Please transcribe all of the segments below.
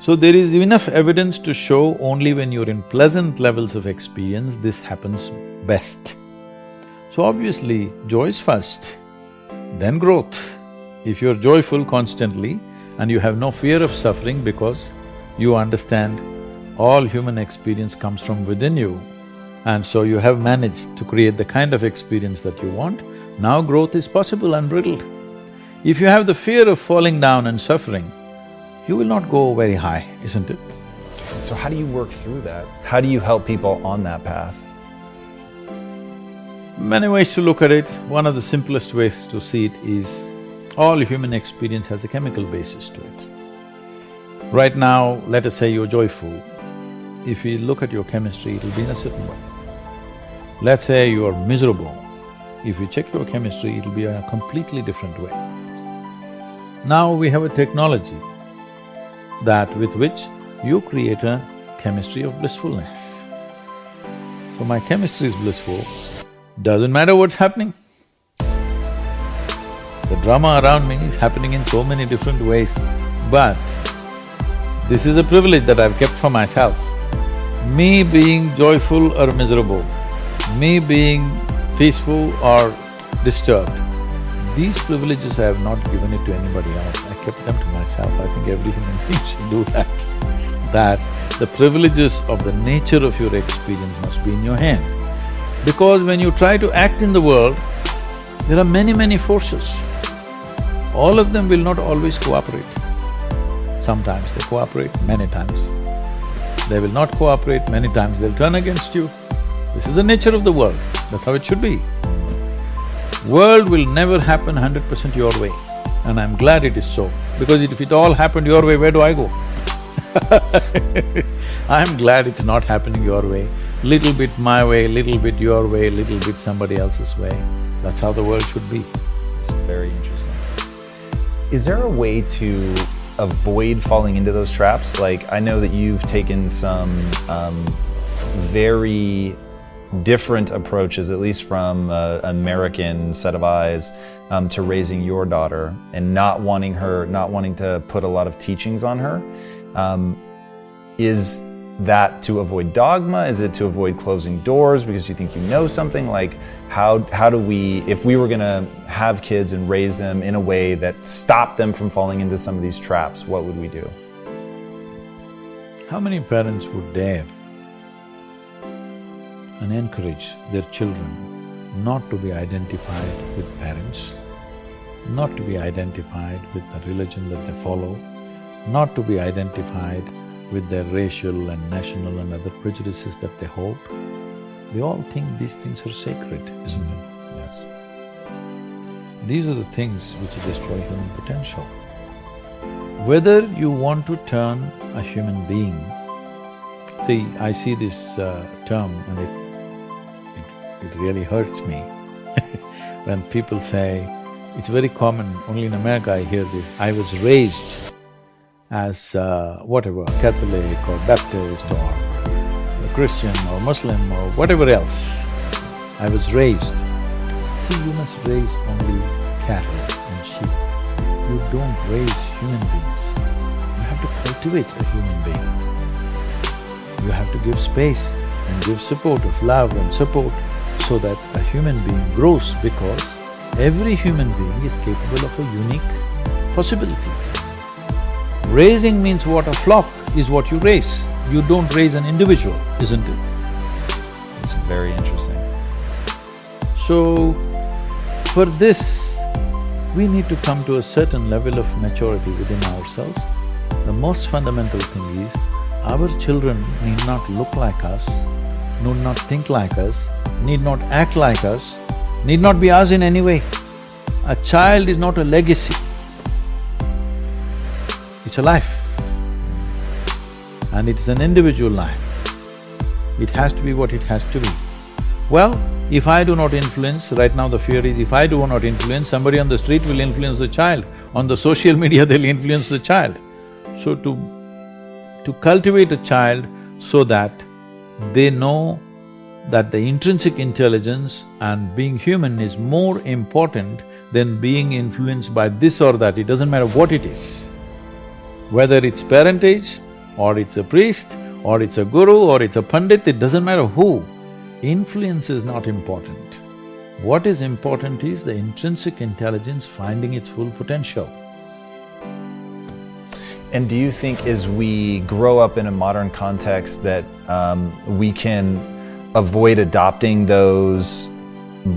So there is enough evidence to show only when you're in pleasant levels of experience, this happens best. So obviously, joy is first, then growth. If you're joyful constantly and you have no fear of suffering because you understand all human experience comes from within you, and so you have managed to create the kind of experience that you want, now growth is possible unbridled. If you have the fear of falling down and suffering, you will not go very high, isn't it? So how do you work through that? How do you help people on that path? Many ways to look at it. One of the simplest ways to see it is all human experience has a chemical basis to it. Right now, let us say you're joyful. If you look at your chemistry, it'll be in a certain way. Let's say you're miserable. If you check your chemistry, it'll be a completely different way. Now we have a technology that with which you create a chemistry of blissfulness. So my chemistry is blissful, doesn't matter what's happening. The drama around me is happening in so many different ways, but this is a privilege that I've kept for myself. Me being joyful or miserable, me being peaceful or disturbed, these privileges I have not given it to anybody else, I kept them to myself. I think every human being should do that. That the privileges of the nature of your experience must be in your hand. Because when you try to act in the world, there are many forces. All of them will not always cooperate. Sometimes they cooperate, many times they will not cooperate, many times they'll turn against you. This is the nature of the world, that's how it should be. World will never happen 100% your way, and I'm glad it is so, because if it all happened your way, where do I go? I'm glad it's not happening your way. Little bit my way, little bit your way, little bit somebody else's way. That's how the world should be. It's very interesting. Is there a way to avoid falling into those traps? Like, I know that you've taken some very different approaches, at least from an American set of eyes, to raising your daughter and not wanting to put a lot of teachings on her. Is that to avoid dogma? Is it to avoid closing doors because you think you know something? Like, how do we, if we were gonna have kids and raise them in a way that stopped them from falling into some of these traps, what would we do? How many parents would dare and encourage their children not to be identified with parents, not to be identified with the religion that they follow, not to be identified with their racial and national and other prejudices that they hold? They all think these things are sacred, isn't it? Yes. These are the things which destroy human potential. Whether you want to turn a human being… See, I see this term and it really hurts me when people say, it's very common, only in America I hear this, I was raised as whatever, Catholic or Baptist or Christian or Muslim or whatever else. I was raised. See, you must raise only cattle and sheep. You don't raise human beings. You have to cultivate a human being. You have to give space and give support of love and support so that a human being grows, because every human being is capable of a unique possibility. Raising means what? A flock is what you raise. You don't raise an individual, isn't it? It's very interesting. So, for this, we need to come to a certain level of maturity within ourselves. The most fundamental thing is, our children need not look like us, need not think like us, need not act like us, need not be us in any way. A child is not a legacy, it's a life. And it's an individual life. It has to be what it has to be. Well, if I do not influence, right now the fear is if I do not influence, somebody on the street will influence the child. On the social media, they'll influence the child. So to cultivate a child so that they know that the intrinsic intelligence and being human is more important than being influenced by this or that, it doesn't matter what it is. Whether it's parentage, or it's a priest, or it's a guru, or it's a pandit, it doesn't matter who. Influence is not important. What is important is the intrinsic intelligence finding its full potential. And do you think as we grow up in a modern context that we can avoid adopting those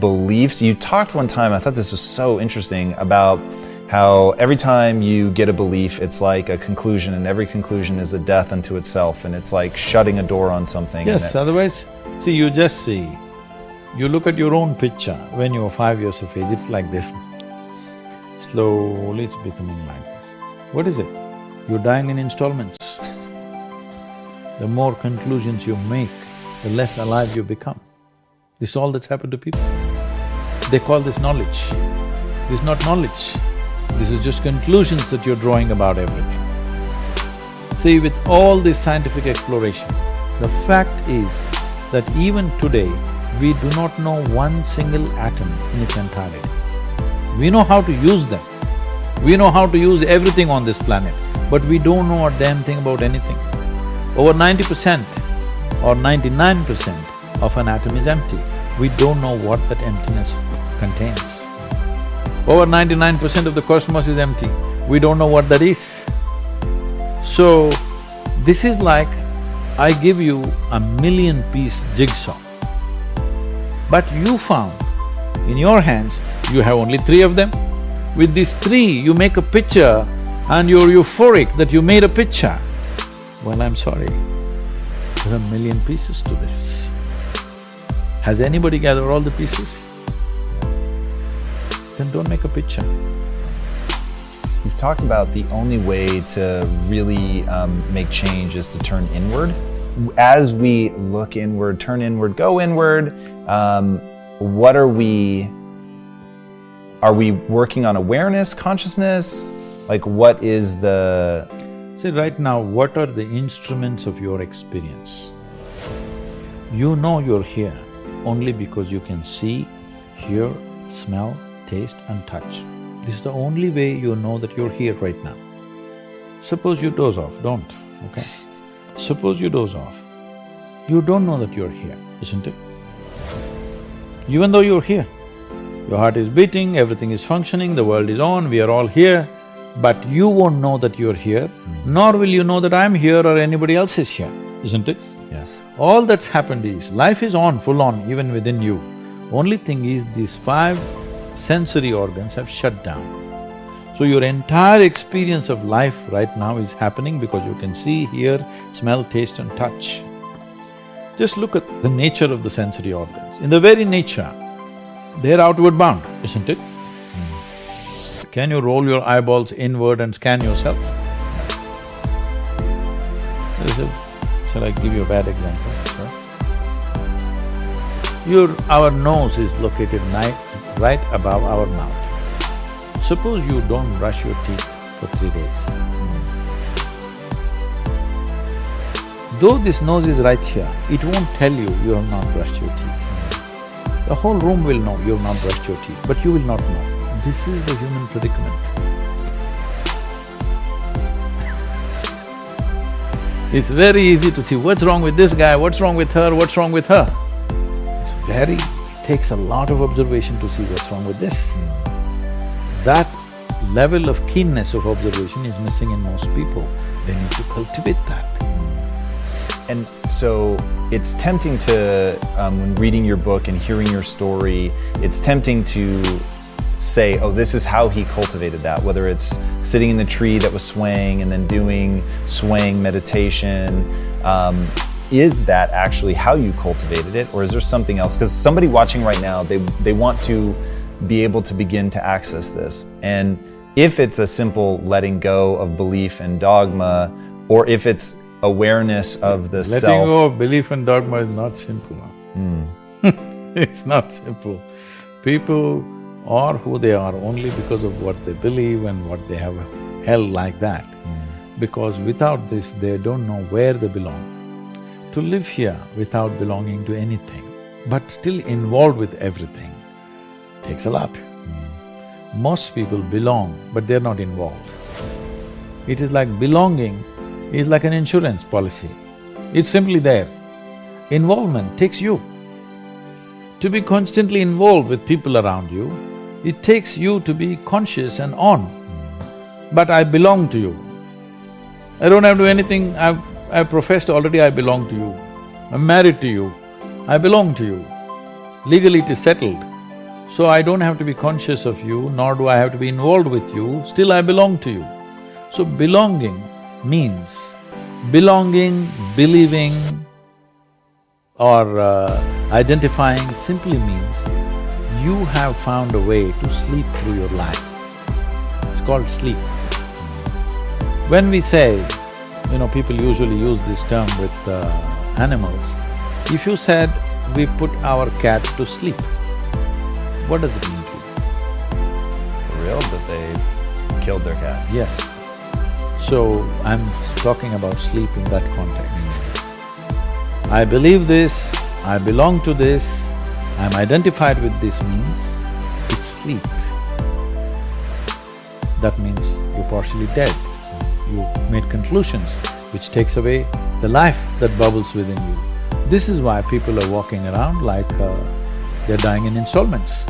beliefs? You talked one time, I thought this was so interesting, about how every time you get a belief, it's like a conclusion, and every conclusion is a death unto itself, and it's like shutting a door on something. Yes, otherwise, see, you just see, you look at your own picture when you were 5 years of age, it's like this. Slowly it's becoming like this. What is it? You're dying in installments. The more conclusions you make, the less alive you become. This is all that's happened to people. They call this knowledge. This is not knowledge. This is just conclusions that you're drawing about everything. See, with all this scientific exploration, the fact is that even today, we do not know one single atom in its entirety. We know how to use them. We know how to use everything on this planet, but we don't know a damn thing about anything. Over 90% or 99% of an atom is empty. We don't know what that emptiness contains. Over 99% of the cosmos is empty. We don't know what that is. So, this is like I give you a 1,000,000-piece jigsaw, but you found in your hands you have only 3 of them. With these 3, you make a picture and you're euphoric that you made a picture. Well, I'm sorry, there are 1,000,000 pieces to this. Has anybody gathered all the pieces? Then don't make a picture. You've talked about the only way to really make change is to turn inward. As we look inward, turn inward, go inward, what are we working on awareness, consciousness? Like, what is the… See, right now, what are the instruments of your experience? You know you're here only because you can see, hear, smell, taste and touch. This is the only way you know that you're here right now. Suppose you doze off, don't, okay? Suppose you doze off, you don't know that you're here, isn't it? Even though you're here, your heart is beating, everything is functioning, the world is on, we are all here, but you won't know that you're here, nor will you know that I'm here or anybody else is here, isn't it? Yes. All that's happened is, life is on, full on, even within you. Only thing is, these 5 sensory organs have shut down. So your entire experience of life right now is happening because you can see, hear, smell, taste and touch. Just look at the nature of the sensory organs. In the very nature, they're outward bound, isn't it? Can you roll your eyeballs inward and scan yourself? Shall I give you a bad example? Sure. Our nose is located right above our mouth. Suppose you don't brush your teeth for 3 days. Though this nose is right here, it won't tell you you have not brushed your teeth. The whole room will know you have not brushed your teeth, but you will not know. This is the human predicament. It's very easy to see what's wrong with this guy, what's wrong with her, what's wrong with her. It takes a lot of observation to see what's wrong with this. That level of keenness of observation is missing in most people. They need to cultivate that. And so it's tempting to, when reading your book and hearing your story, it's tempting to say, oh, this is how he cultivated that, whether it's sitting in the tree that was swaying and then doing swaying meditation. Is that actually how you cultivated it, or is there something else? Because somebody watching right now, they want to be able to begin to access this. And if it's a simple letting go of belief and dogma, or if it's awareness of the self… Letting go of belief and dogma is not simple. It's not simple. People are who they are only because of what they believe and what they have held like that. Because without this, they don't know where they belong. To live here without belonging to anything, but still involved with everything, takes a lot. Most people belong, but they're not involved. It is like belonging is like an insurance policy. It's simply there. Involvement takes you. To be constantly involved with people around you, it takes you to be conscious and on. But I belong to you. I don't have to do anything, I've professed already I belong to you. I'm married to you, I belong to you. Legally it is settled. So I don't have to be conscious of you, nor do I have to be involved with you, still I belong to you. So belonging means, believing or identifying simply means you have found a way to sleep through your life. It's called sleep. When we say, people usually use this term with animals. If you said, we put our cat to sleep, what does it mean to you? For real? That they killed their cat? Yes. So, I'm talking about sleep in that context. I believe this, I belong to this, I'm identified with this means it's sleep. That means you're partially dead. You made conclusions, which takes away the life that bubbles within you. This is why people are walking around like they're dying in installments.